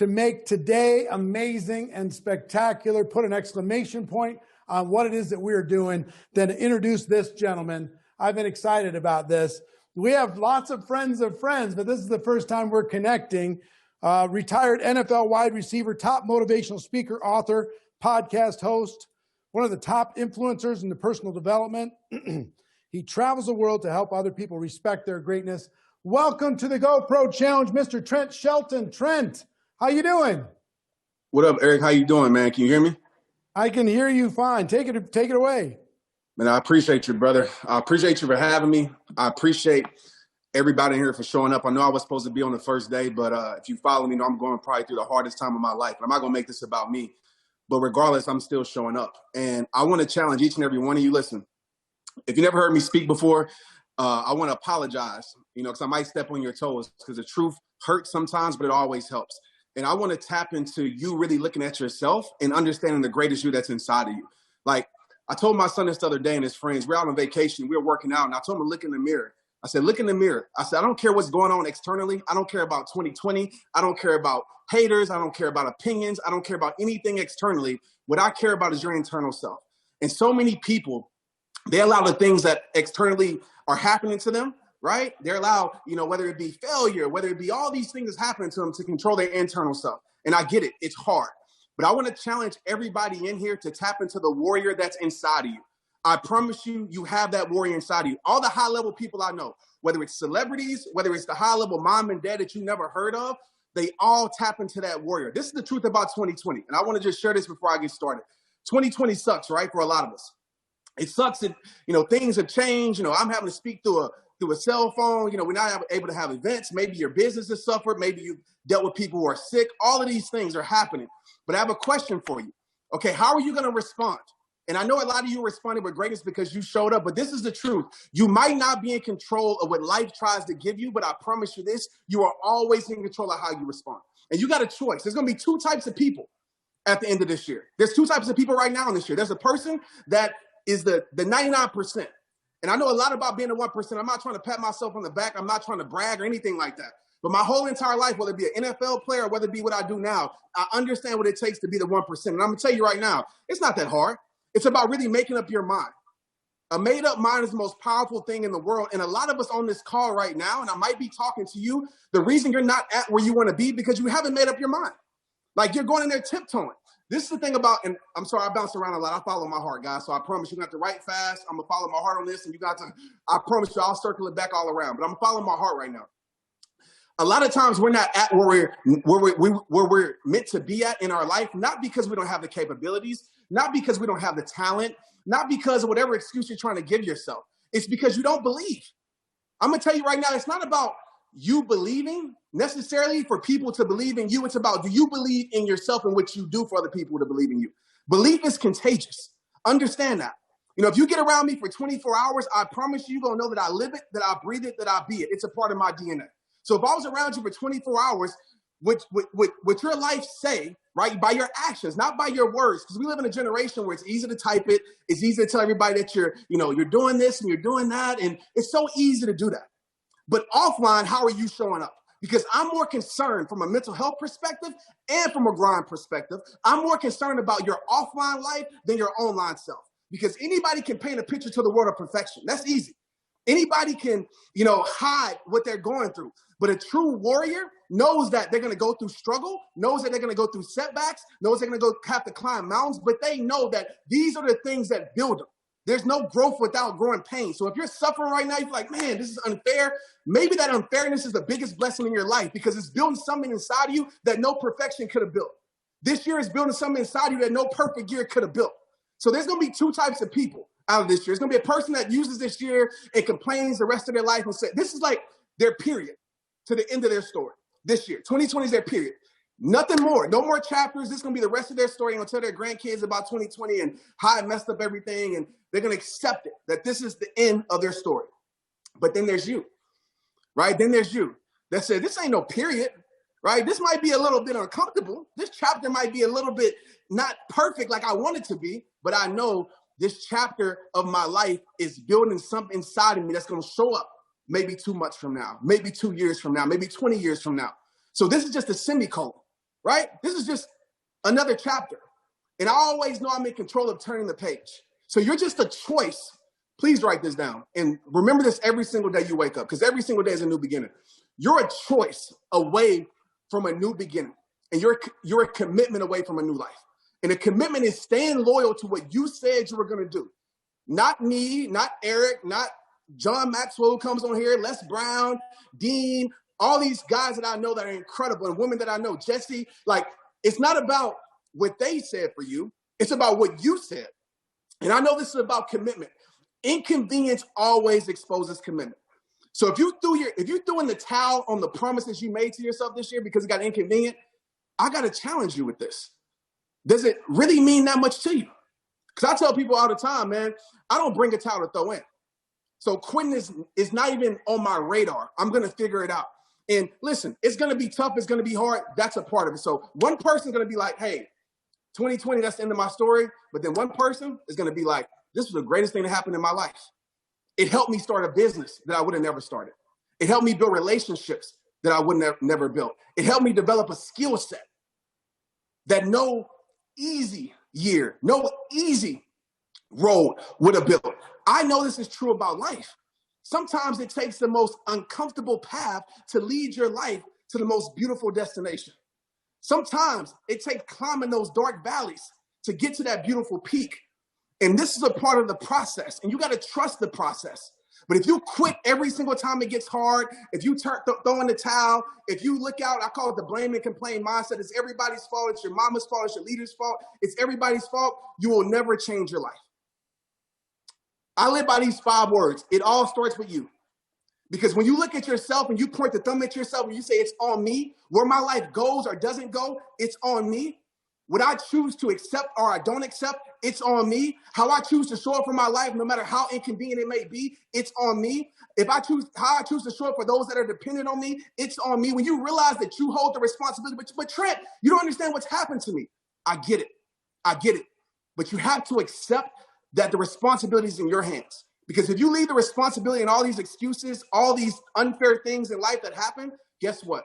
to make today amazing and spectacular, put an exclamation point on what it is that we're doing, than to introduce this gentleman. I've been excited about this. We have lots of friends, but this is the first time we're connecting. Retired NFL wide receiver, top motivational speaker, author, podcast host, one of the top influencers in the personal development. He travels the world to help other people respect their greatness. Welcome to the GoPro Challenge, Mr. Trent Shelton. Trent, how you doing? What up, Eric? How you doing, man? Can you hear me? I can hear you fine. Take it away. Man, I appreciate you, brother. I appreciate you for having me. I appreciate everybody here for showing up. I know I was supposed to be on the first day, but if you follow me, you know I'm going probably through the hardest time of my life. I'm not going to make this about me, but regardless, I'm still showing up. And I want to challenge each and every one of you. Listen, if you never heard me speak before, I want to apologize, because I might step on your toes, because the truth hurts sometimes, but it always helps. And I want to tap into you really looking at yourself and understanding the greatest you that's inside of you. Like, I told my son this the other day and his friends, we're out on vacation, we were working out, and I told him to look in the mirror. I said, look in the mirror. I said, I don't care what's going on externally. I don't care about 2020. I don't care about haters. I don't care about opinions. I don't care about anything externally. What I care about is your internal self. And so many people, they allow the things that externally are happening to them, right? They're allowed, whether it be failure, whether it be all these things that's happening to them, to control their internal self. And I get it. It's hard. But I want to challenge everybody in here to tap into the warrior that's inside of you. I promise you, you have that warrior inside of you. All the high-level people I know, whether it's celebrities, whether it's the high-level mom and dad that you never heard of, they all tap into that warrior. This is the truth about 2020. And I want to just share this before I get started. 2020 sucks, right, for a lot of us. It sucks that, things have changed. I'm having to speak through a cell phone. We're not able to have events. Maybe your business has suffered. Maybe you've dealt with people who are sick. All of these things are happening. But I have a question for you. Okay, how are you going to respond? And I know a lot of you responded with greatness because you showed up, but this is the truth. You might not be in control of what life tries to give you, but I promise you this, you are always in control of how you respond. And you got a choice. There's going to be two types of people at the end of this year. There's two types of people right now in this year. There's a person that is the 99%. And I know a lot about being the 1%. I'm not trying to pat myself on the back. I'm not trying to brag or anything like that. But my whole entire life, whether it be an NFL player or whether it be what I do now, I understand what it takes to be the 1%. And I'm going to tell you right now, it's not that hard. It's about really making up your mind. A made-up mind is the most powerful thing in the world. And a lot of us on this call right now, and I might be talking to you, the reason you're not at where you want to be because you haven't made up your mind. Like, you're going in there tiptoeing. This is the thing about, and I'm sorry, I bounce around a lot. I follow my heart, guys. So I promise you got to write fast. I'm going to follow my heart on this. And I promise you, I'll circle it back all around. But I'm following my heart right now. A lot of times we're not at where we're meant to be at in our life, not because we don't have the capabilities, not because we don't have the talent, not because of whatever excuse you're trying to give yourself. It's because you don't believe. I'm going to tell you right now, it's not about you believing necessarily for people to believe in you. It's about, do you believe in yourself and what you do for other people to believe in you? Belief is contagious. Understand that. If you get around me for 24 hours, I promise you're going to know that I live it, that I breathe it, that I be it. It's a part of my DNA. So if I was around you for 24 hours, what your life say, right, by your actions, not by your words, because we live in a generation where it's easy to type it, it's easy to tell everybody that you're doing this and you're doing that, and it's so easy to do that. But offline, how are you showing up? Because I'm more concerned from a mental health perspective and from a grind perspective. I'm more concerned about your offline life than your online self. Because anybody can paint a picture to the world of perfection. That's easy. Anybody can, hide what they're going through. But a true warrior knows that they're going to go through struggle, knows that they're going to go through setbacks, knows they're going to have to climb mountains, but they know that these are the things that build them. There's no growth without growing pain. So if you're suffering right now, you're like, man, this is unfair. Maybe that unfairness is the biggest blessing in your life because it's building something inside of you that no perfection could have built. This year is building something inside of you that no perfect year could have built. So there's going to be two types of people out of this year. There's going to be a person that uses this year and complains the rest of their life and says, this is like their period to the end of their story this year. 2020 is their period. Nothing more. No more chapters. This is going to be the rest of their story. They're going to tell their grandkids about 2020 and how I messed up everything. And they're going to accept it, that this is the end of their story. But then there's you, right? Then there's you that said, this ain't no period, right? This might be a little bit uncomfortable. This chapter might be a little bit not perfect like I want it to be, but I know this chapter of my life is building something inside of me that's going to show up maybe 2 months from now, maybe 2 years from now, maybe 20 years from now. So this is just a semicolon. right? This is just another chapter. And I always know I'm in control of turning the page. So you're just a choice. Please write this down. And remember this every single day you wake up, because every single day is a new beginning. You're a choice away from a new beginning. And you're a commitment away from a new life. And a commitment is staying loyal to what you said you were going to do. Not me, not Eric, not John Maxwell who comes on here, Les Brown, Dean, all these guys that I know that are incredible, and women that I know, Jesse. Like, it's not about what they said for you. It's about what you said. And I know this is about commitment. Inconvenience always exposes commitment. So if you threw in the towel on the promises you made to yourself this year because it got inconvenient, I got to challenge you with this. Does it really mean that much to you? Because I tell people all the time, man, I don't bring a towel to throw in. So quitting is not even on my radar. I'm going to figure it out. And listen, it's going to be tough. It's going to be hard. That's a part of it. So one person's going to be like, hey, 2020, that's the end of my story. But then one person is going to be like, this was the greatest thing that happened in my life. It helped me start a business that I would have never started. It helped me build relationships that I would have never built. It helped me develop a skill set that no easy year, no easy road would have built. I know this is true about life. Sometimes it takes the most uncomfortable path to lead your life to the most beautiful destination. Sometimes it takes climbing those dark valleys to get to that beautiful peak. And this is a part of the process, and you got to trust the process. But if you quit every single time it gets hard, if you throw in the towel, if you look out, I call it the blame and complain mindset. It's everybody's fault. It's your mama's fault. It's your leader's fault. It's everybody's fault. You will never change your life. I live by these 5 words. It all starts with you. Because when you look at yourself and you point the thumb at yourself and you say it's on me, where my life goes or doesn't go, it's on me. What I choose to accept or I don't accept, it's on me. How I choose to show up for my life, no matter how inconvenient it may be, it's on me. How I choose to show up for those that are dependent on me, it's on me. When you realize that you hold the responsibility, but Trent, you don't understand what's happened to me. I get it. But you have to accept that the responsibility is in your hands. Because if you leave the responsibility and all these excuses, all these unfair things in life that happen, guess what?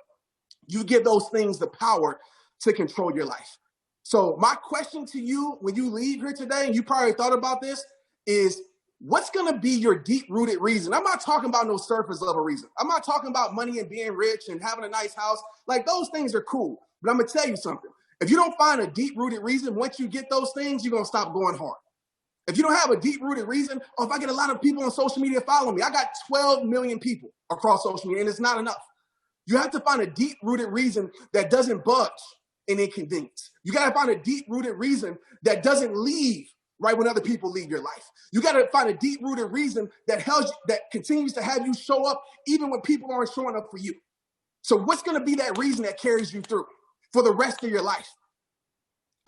You give those things the power to control your life. So my question to you when you leave here today, and you probably thought about this, is what's going to be your deep-rooted reason? I'm not talking about no surface level reason. I'm not talking about money and being rich and having a nice house. Like, those things are cool. But I'm going to tell you something. If you don't find a deep-rooted reason, once you get those things, you're going to stop going hard. If you don't have a deep-rooted reason, if I get a lot of people on social media following me, I got 12 million people across social media, and it's not enough. You have to find a deep-rooted reason that doesn't budge in inconvenience. You got to find a deep-rooted reason that doesn't leave right when other people leave your life. You got to find a deep-rooted reason that continues to have you show up even when people aren't showing up for you. So what's going to be that reason that carries you through for the rest of your life?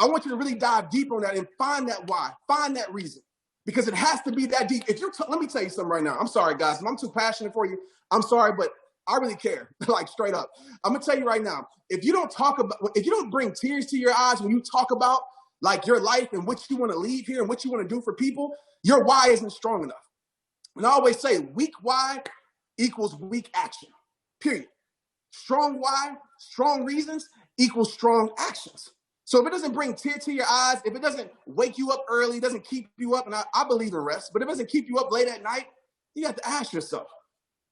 I want you to really dive deep on that and find that why, find that reason, because it has to be that deep. Let me tell you something right now. I'm sorry, guys. If I'm too passionate for you, I'm sorry, but I really care, like straight up. I'm gonna tell you right now, if you don't bring tears to your eyes when you talk about like your life and what you want to leave here and what you want to do for people, your why isn't strong enough. And I always say weak why equals weak action, period. Strong why, strong reasons equals strong actions. So if it doesn't bring tears to your eyes, if it doesn't wake you up early, doesn't keep you up, and I believe in rest, but if it doesn't keep you up late at night, you have to ask yourself,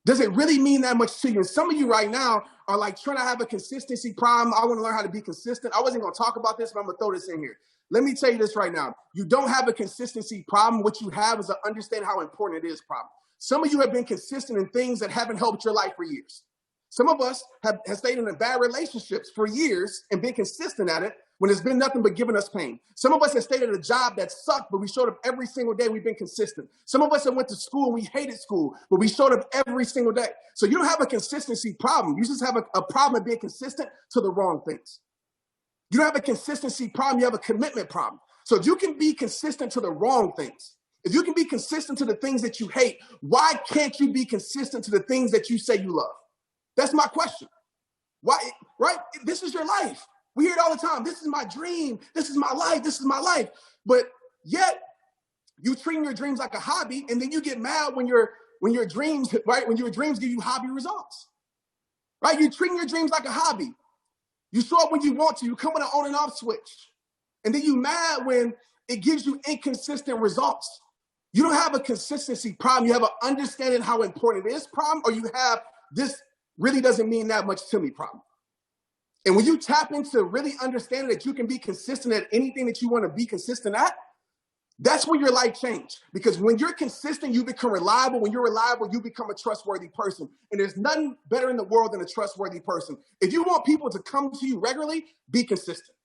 does it really mean that much to you? And some of you right now are like, trying to have a consistency problem. I want to learn how to be consistent. I wasn't going to talk about this, but I'm going to throw this in here. Let me tell you this right now. You don't have a consistency problem. What you have is an understand how important it is problem. Some of you have been consistent in things that haven't helped your life for years. Some of us have stayed in bad relationships for years and been consistent at it when it's been nothing but giving us pain. Some of us have stayed at a job that sucked, but we showed up every single day. We've been consistent. Some of us have went to school and we hated school, but we showed up every single day. So you don't have a consistency problem. You just have a problem of being consistent to the wrong things. You don't have a consistency problem. You have a commitment problem. So if you can be consistent to the wrong things, if you can be consistent to the things that you hate, why can't you be consistent to the things that you say you love? That's my question. Why, right? This is your life. We hear it all the time. This is my dream. This is my life. This is my life. But yet you treat your dreams like a hobby, and then you get mad when your dreams, right? When your dreams give you hobby results, right? You treat your dreams like a hobby. You show up when you want to. You come with an on and off switch. And then you mad when it gives you inconsistent results. You don't have a consistency problem. You have an understanding how important it is problem, or you have this really doesn't mean that much to me problem. And when you tap into really understanding that you can be consistent at anything that you want to be consistent at, that's when your life changes. Because when you're consistent, you become reliable. When you're reliable, you become a trustworthy person. And there's nothing better in the world than a trustworthy person. If you want people to come to you regularly, be consistent.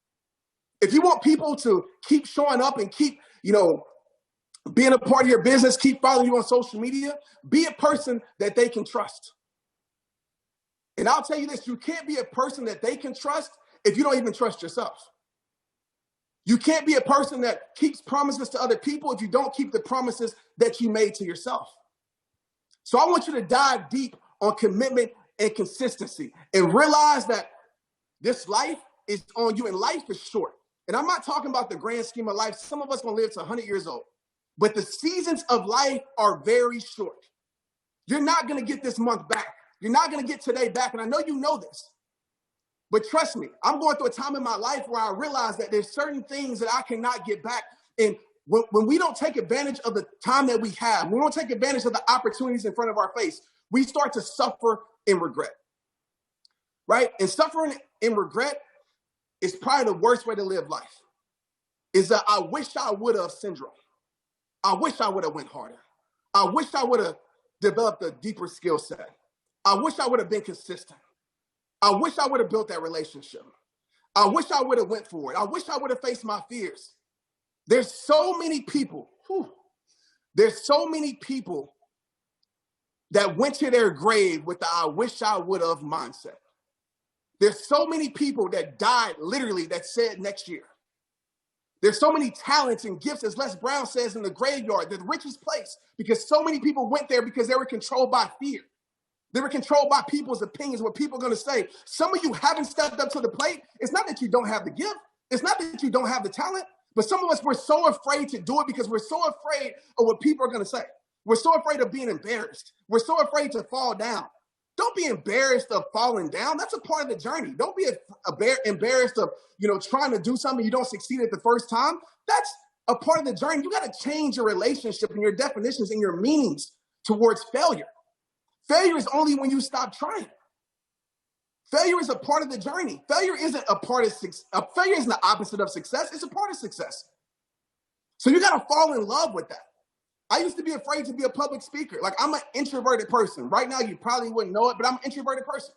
If you want people to keep showing up and keep, being a part of your business, keep following you on social media, be a person that they can trust. And I'll tell you this, you can't be a person that they can trust if you don't even trust yourself. You can't be a person that keeps promises to other people if you don't keep the promises that you made to yourself. So I want you to dive deep on commitment and consistency and realize that this life is on you and life is short. And I'm not talking about the grand scheme of life. Some of us gonna live to 100 years old. But the seasons of life are very short. You're not going to get this month back. You're not going to get today back. And I know you know this. But trust me, I'm going through a time in my life where I realize that there's certain things that I cannot get back. And when we don't take advantage of the time that we have, we don't take advantage of the opportunities in front of our face, we start to suffer in regret. Right? And suffering in regret is probably the worst way to live life. Is that I wish I would have syndrome. I wish I would have went harder. I wish I would have developed a deeper skill set. I wish I would have been consistent. I wish I would have built that relationship. I wish I would have went for it. I wish I would have faced my fears. There's so many people, there's so many people that went to their grave with the I wish I would have mindset. There's so many people that died literally that said next year. There's so many talents and gifts, as Les Brown says, in the graveyard, the richest place, because so many people went there because they were controlled by fear. They were controlled by people's opinions, what people are going to say. Some of you haven't stepped up to the plate. It's not that you don't have the gift. It's not that you don't have the talent. But some of us, we're so afraid to do it because we're so afraid of what people are going to say. We're so afraid of being embarrassed. We're so afraid to fall down. Don't be embarrassed of falling down. That's a part of the journey. Don't be embarrassed of, trying to do something you don't succeed at the first time. That's a part of the journey. You got to change your relationship and your definitions and your meanings towards failure. Failure is only when you stop trying. Failure is a part of the journey. Failure isn't a part of success. Failure isn't the opposite of success. It's a part of success. So you got to fall in love with that. I used to be afraid to be a public speaker. Like, I'm an introverted person. Right now, you probably wouldn't know it, but I'm an introverted person.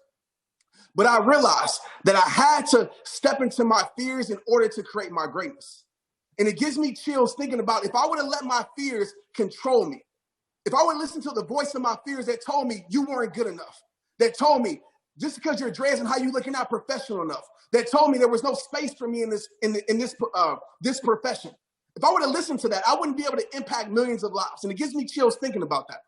But I realized that I had to step into my fears in order to create my greatness. And it gives me chills thinking about if I would have let my fears control me, if I would listen to the voice of my fears that told me you weren't good enough, that told me just because you're dressed and how you look, you're not professional enough, that told me there was no space for me in this profession. If I would have listened to that, I wouldn't be able to impact millions of lives. And it gives me chills thinking about that.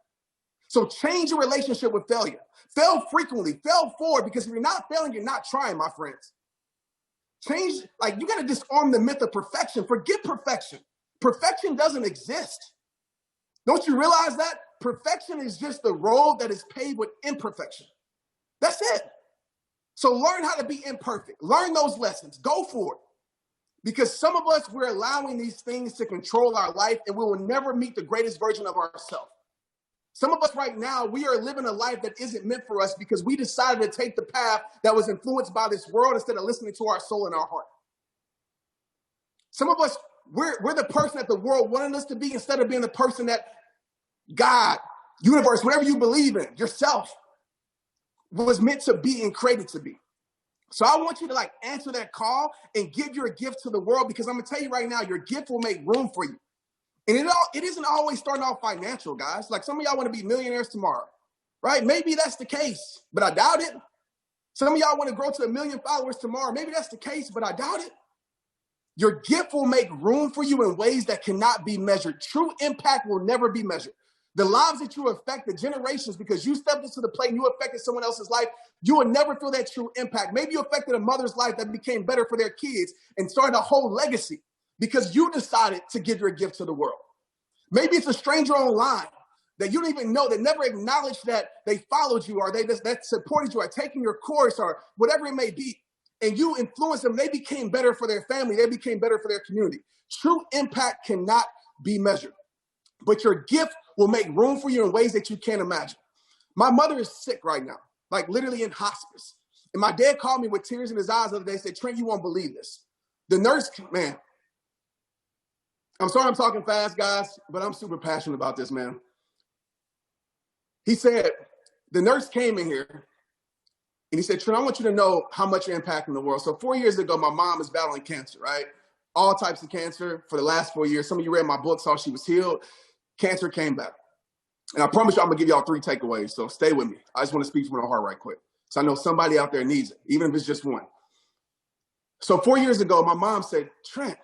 So change your relationship with failure. Fail frequently, fail forward, because if you're not failing, you're not trying, my friends. You got to disarm the myth of perfection. Forget perfection. Perfection doesn't exist. Don't you realize that? Perfection is just the road that is paved with imperfection. That's it. So learn how to be imperfect. Learn those lessons. Go for it. Because some of us, we're allowing these things to control our life, and we will never meet the greatest version of ourselves. Some of us right now, we are living a life that isn't meant for us because we decided to take the path that was influenced by this world instead of listening to our soul and our heart. Some of us, we're the person that the world wanted us to be instead of being the person that God, universe, whatever you believe in, yourself, was meant to be and created to be. So I want you to answer that call and give your gift to the world, because I'm going to tell you right now, your gift will make room for you. And it isn't always starting off financial, guys. Like, some of y'all want to be millionaires tomorrow, right? Maybe that's the case, but I doubt it. Some of y'all want to grow to 1 million followers tomorrow. Maybe that's the case, but I doubt it. Your gift will make room for you in ways that cannot be measured. True impact will never be measured. The lives that you affect, the generations, because you stepped into the plate and you affected someone else's life, you will never feel that true impact. Maybe you affected a mother's life that became better for their kids and started a whole legacy because you decided to give your gift to the world. Maybe it's a stranger online that you don't even know, that never acknowledged that they followed you or that supported you or taking your course or whatever it may be. and you influence them, they became better for their family. They became better for their community. True impact cannot be measured, but your gift will make room for you in ways that you can't imagine. My mother is sick right now, like literally in hospice. And my dad called me with tears in his eyes the other day and said, Trent, you won't believe this. The nurse, man, I'm sorry I'm talking fast, guys, but I'm super passionate about this, man. He said, the nurse came in here and he said, Trent, I want you to know how much you're impacting the world. So 4 years ago, my mom is battling cancer, right? All types of cancer for the last 4 years. Some of you read my book, saw she was healed. Cancer came back. And I promise you, I'm gonna give y'all 3 takeaways, so stay with me. I just wanna speak from the heart right quick. So I know somebody out there needs it, even if it's just one. So 4 years ago, my mom said, Trent,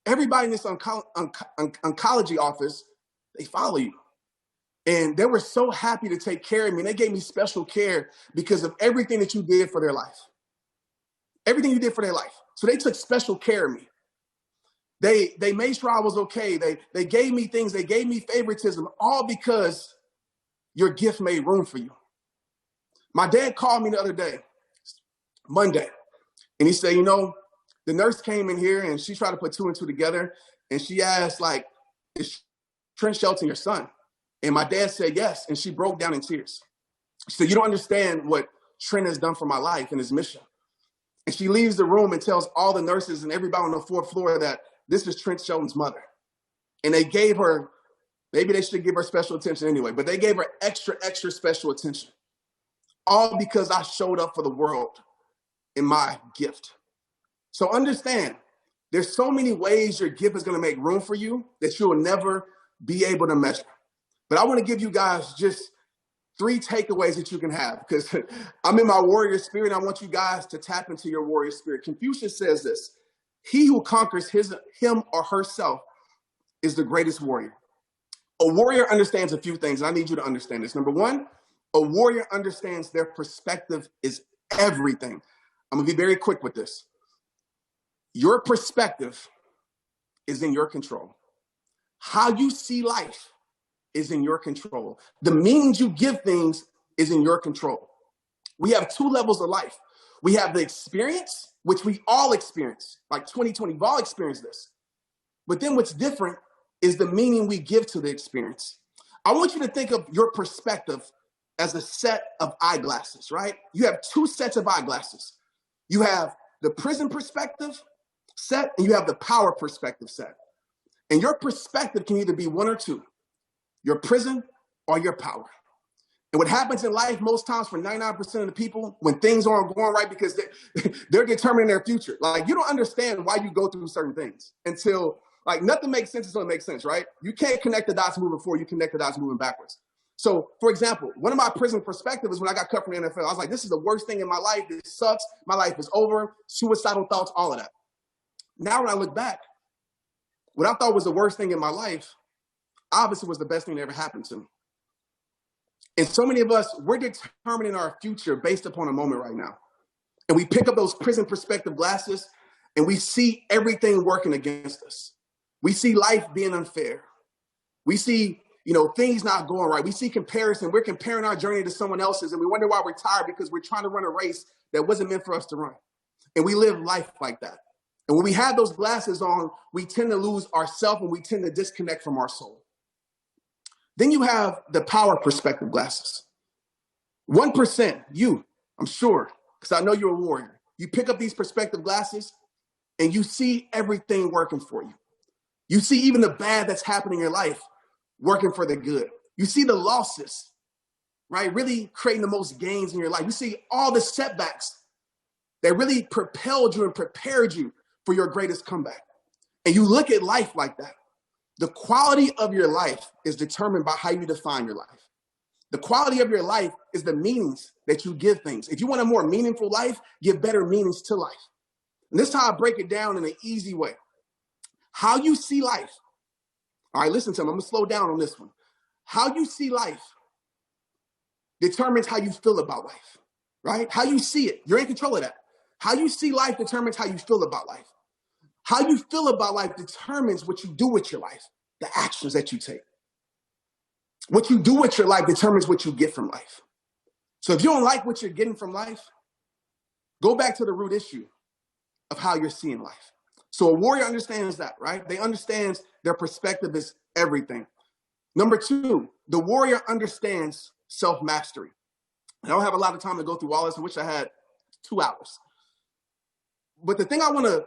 everybody in this oncology office, they follow you. And they were so happy to take care of me. And they gave me special care because of everything that you did for their life. Everything you did for their life. So they took special care of me. They made sure I was okay. They gave me things. They gave me favoritism, all because your gift made room for you. My dad called me the other day, Monday, and he said, you know, the nurse came in here and she tried to put 2 and 2 together. And she asked, like, is Trent Shelton your son? And my dad said yes. And she broke down in tears. She said, you don't understand what Trent has done for my life and his mission. And she leaves the room and tells all the nurses and everybody on the 4th floor that this is Trent Shelton's mother. And they gave her, maybe they should give her special attention anyway, but they gave her extra special attention. All because I showed up for the world in my gift. So understand, there's so many ways your gift is going to make room for you that you will never be able to measure. But I want to give you guys just 3 takeaways that you can have, because I'm in my warrior spirit. And I want you guys to tap into your warrior spirit. Confucius says this: he who conquers him or herself is the greatest warrior. A warrior understands a few things, and I need you to understand this. Number 1, a warrior understands their perspective is everything. I'm gonna be very quick with this. Your perspective is in your control. How you see life is in your control. The meanings you give things is in your control. We have 2 levels of life. We have the experience, which we all experience, like 2020, we've all experienced this. But then what's different is the meaning we give to the experience. I want you to think of your perspective as a set of eyeglasses, right? You have 2 sets of eyeglasses. You have the prison perspective set and you have the power perspective set. And your perspective can either be 1 or 2, your prison or your power. And what happens in life most times for 99% of the people when things aren't going right, because they're determining their future. Like, you don't understand why you go through certain things until, like, nothing makes sense until it makes sense, right? You can't connect the dots moving forward, you connect the dots moving backwards. So, for example, one of my prison perspectives is when I got cut from the NFL. I was like, this is the worst thing in my life. This sucks. My life is over. Suicidal thoughts, all of that. Now, when I look back, what I thought was the worst thing in my life obviously was the best thing that ever happened to me. And so many of us, we're determining our future based upon a moment right now. And we pick up those prison perspective glasses and we see everything working against us. We see life being unfair. We see, things not going right. We see comparison. We're comparing our journey to someone else's and we wonder why we're tired, because we're trying to run a race that wasn't meant for us to run. And we live life like that. And when we have those glasses on, we tend to lose ourselves and we tend to disconnect from our soul. Then you have the power perspective glasses. 1%, I'm sure, because I know you're a warrior. You pick up these perspective glasses and you see everything working for you. You see even the bad that's happening in your life working for the good. You see the losses, right? Really creating the most gains in your life. You see all the setbacks that really propelled you and prepared you for your greatest comeback. And you look at life like that. The quality of your life is determined by how you define your life. The quality of your life is the meanings that you give things. If you want a more meaningful life, give better meanings to life. And this is how I break it down in an easy way. How you see life. All right, listen to me. I'm going to slow down on this one. How you see life determines how you feel about life, right? How you see it. You're in control of that. How you see life determines how you feel about life. How you feel about life determines what you do with your life, the actions that you take. What you do with your life determines what you get from life. So if you don't like what you're getting from life, go back to the root issue. of how you're seeing life. So a warrior understands that, right? They understand their perspective is everything. Number two, the warrior understands self-mastery. I don't have a lot of time to go through all this. I wish I had 2 hours. But the thing I want to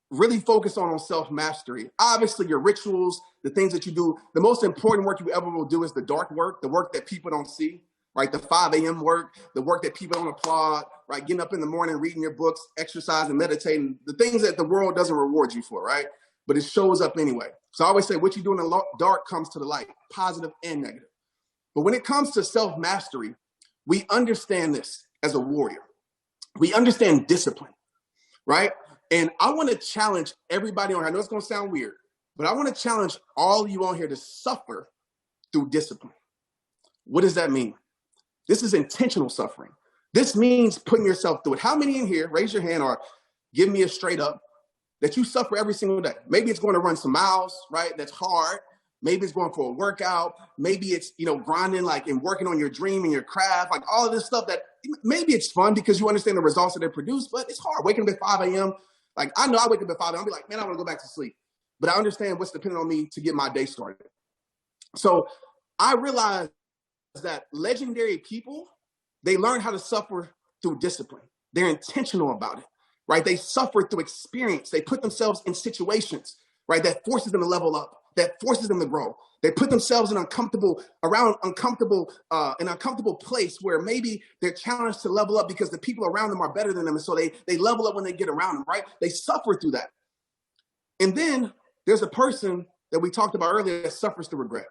really focus on self-mastery, obviously your rituals, the things that you do, the most important work you ever will do is the dark work, the work that people don't see, right? The 5 a.m. work, the work that people don't applaud, right? Getting up in the morning, reading your books, exercising, meditating, the things that the world doesn't reward you for, right? But it shows up anyway. So I always say what you do in the dark comes to the light, positive and negative. But when it comes to self-mastery, we understand this as a warrior. We understand discipline, right? And I want to challenge everybody on here. I know it's going to sound weird, but I want to challenge all of you on here to suffer through discipline. What does that mean? This is intentional suffering. This means putting yourself through it. How many in here, raise your hand or give me a straight up, that you suffer every single day? Maybe it's going to run some miles, right? That's hard. Maybe it's going for a workout. Maybe it's, grinding like and working on your dream and your craft, like all of this stuff that maybe it's fun because you understand the results that they produce, but it's hard. Waking up at 5 a.m. Like I know I wake up at 5 a.m. I'll be like, man, I want to go back to sleep. But I understand what's dependent on me to get my day started. So I realized that legendary people, they learn how to suffer through discipline. They're intentional about it, right? They suffer through experience. They put themselves in situations, right, that forces them to level up, that forces them to grow. They put themselves in an uncomfortable place where maybe they're challenged to level up because the people around them are better than them. And so they level up when they get around them, right? They suffer through that. And then there's a person that we talked about earlier that suffers through regret.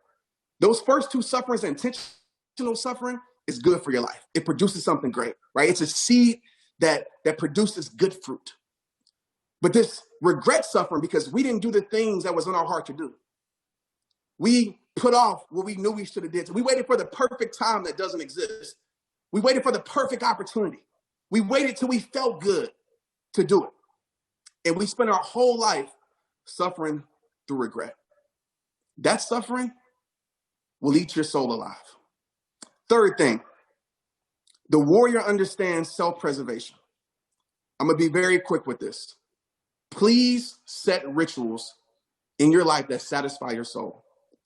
Those first 2 sufferings, intentional suffering, is good for your life. It produces something great, right? It's a seed that produces good fruit. But this regret suffering, because we didn't do the things that was in our heart to do. We put off what we knew we should have did. So we waited for the perfect time that doesn't exist. We waited for the perfect opportunity. We waited till we felt good to do it. And we spent our whole life suffering through regret. That suffering will eat your soul alive. Third thing, the warrior understands self-preservation. I'm going to be very quick with this. Please set rituals in your life that satisfy your soul.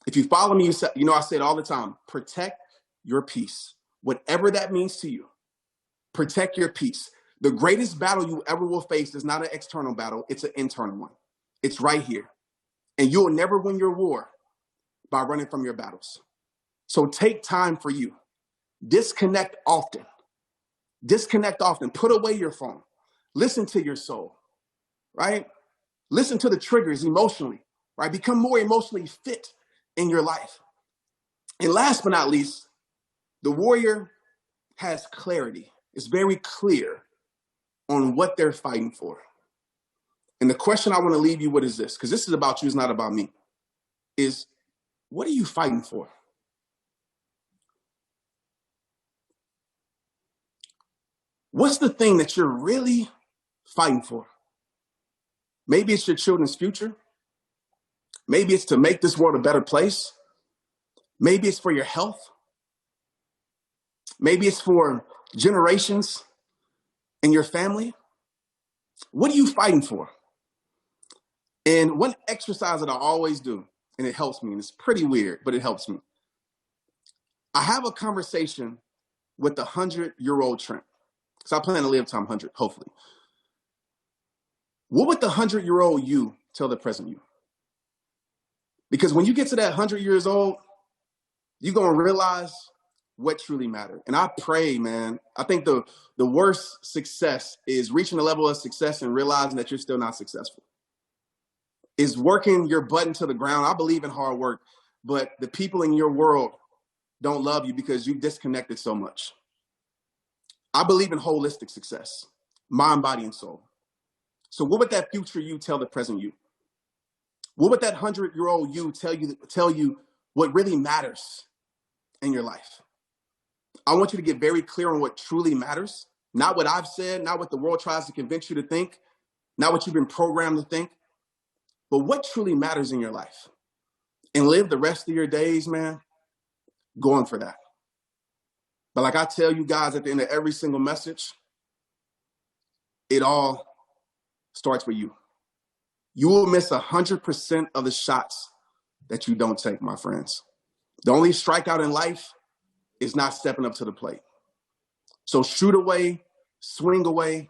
If you follow me, I say it all the time, protect your peace. Whatever that means to you, protect your peace. The greatest battle you ever will face is not an external battle, it's an internal one. It's right here. And you'll never win your war by running from your battles. So take time for you. Disconnect often. Put away your phone. Listen to your soul, right? Listen to the triggers emotionally, right? Become more emotionally fit in your life. And last but not least, the warrior has clarity. It's very clear on what they're fighting for. And the question I want to leave you with is this, because this is about you, it's not about me, is what are you fighting for? What's the thing that you're really fighting for? Maybe it's your children's future. Maybe it's to make this world a better place. Maybe it's for your health. Maybe it's for generations in your family. What are you fighting for? And one exercise that I always do, and it helps me, and it's pretty weird, but it helps me. I have a conversation with the 100-year-old Trent. So I plan to live to 100, hopefully. What would the 100-year-old you tell the present you? Because when you get to that 100 years old, you're going to realize what truly matters. And I pray, man, I think the worst success is reaching a level of success and realizing that you're still not successful. Is working your butt into the ground. I believe in hard work, but the people in your world don't love you because you've disconnected so much. I believe in holistic success, mind, body, and soul. So what would that future you tell the present you? What would that 100-year-old you tell you what really matters in your life? I want you to get very clear on what truly matters, not what I've said, not what the world tries to convince you to think, not what you've been programmed to think, but what truly matters in your life. And live the rest of your days, man, going for that. But like I tell you guys at the end of every single message, it all starts with you. You will miss 100% of the shots that you don't take, my friends. The only strikeout in life is not stepping up to the plate. So shoot away, swing away,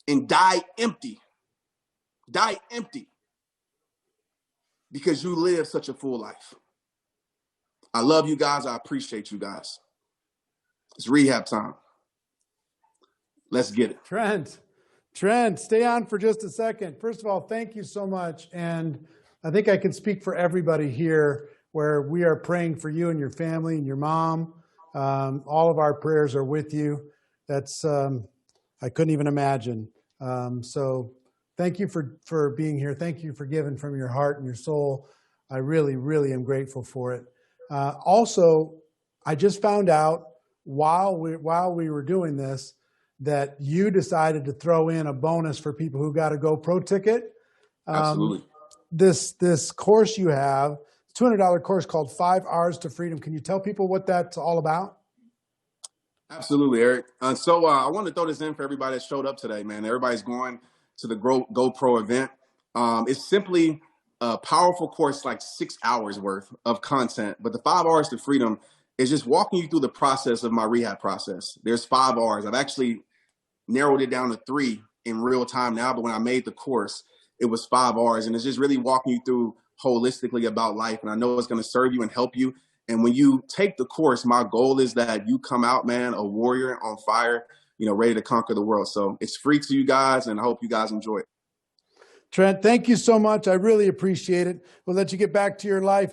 and die empty. Die empty because you live such a full life. I love you guys. I appreciate you guys. It's rehab time. Let's get it. Trent, stay on for just a second. First of all, thank you so much. And I think I can speak for everybody here where we are praying for you and your family and your mom. All of our prayers are with you. That's, I couldn't even imagine. So thank you for being here. Thank you for giving from your heart and your soul. I really, really am grateful for it. Also, I just found out while we were doing this, that you decided to throw in a bonus for people who got a GoPro ticket. Absolutely. This course you have, $200 course called 5 Hours to Freedom. Can you tell people what that's all about? Absolutely, Eric. So I want to throw this in for everybody that showed up today, man. Everybody's going to the GoPro event. It's simply a powerful course, like 6 hours worth of content. But the 5 Hours to Freedom is just walking you through the process of my rehab process. There's 5 R's. I've actually narrowed it down to 3 in real time now, but when I made the course, it was 5 R's. And it's just really walking you through holistically about life. And I know it's going to serve you and help you. And when you take the course, my goal is that you come out, man, a warrior on fire, ready to conquer the world. So it's free to you guys, and I hope you guys enjoy it. Trent, thank you so much. I really appreciate it. We'll let you get back to your life.